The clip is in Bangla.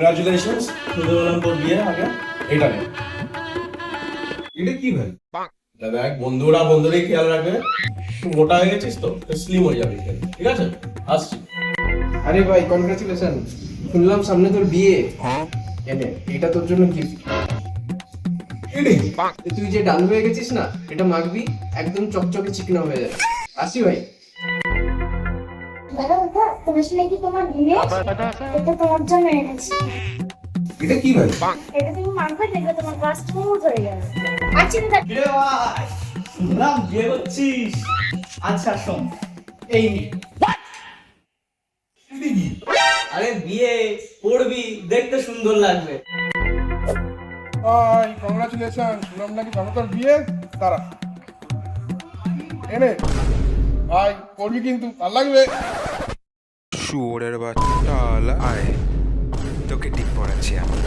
কংগ্রাচুলেশনস, তোদের বললাম তোর বিয়ে আগে এটা নে। এটা কি ভাই? দেখ, বন্ধুরা বন্ধুরই খেয়াল রাখবে। তুই মোটা হয়ে গেছিস তো স্লিম হয়ে যাবে, ঠিক আছে? আসছি। আরে ভাই কনগ্রাচুলেশন, শুনলাম সামনে তোর বিয়ে। এনে এটা তোর জন্য গিফট। এটাই তুই যে ডাল হয়ে গেছিস না, এটা মাখবি, একদম চকচকে চিকনা হয়ে যাবে। আসি ভাই। দাদা দাদা, তুমি আসলে কি তোমার বিয়ে? এটা তোমার জন্য এনেছি। এটা কি ভাই? এটা তুমি মানবে, দেখবে তোমার কাজ স্মুথ হয়ে যাবে। আচ্ছা দাদা, কিরে ভাই, শুনলাম বিয়ে করছিস। আচ্ছা শোন, এই নে। এটা কি? আরে বিয়ে পড়বি, দেখতে সুন্দর লাগবে। ভাই কংগ্রাচুলেশন, শুনলাম নাকি ভালো তোর বিয়ে। তারা এনে ভাই করবি কিন্তু ভাল লাগবে। শুয়োরের বাচ্চা আয় তোকে ঠিক পড়াচ্ছি আমি।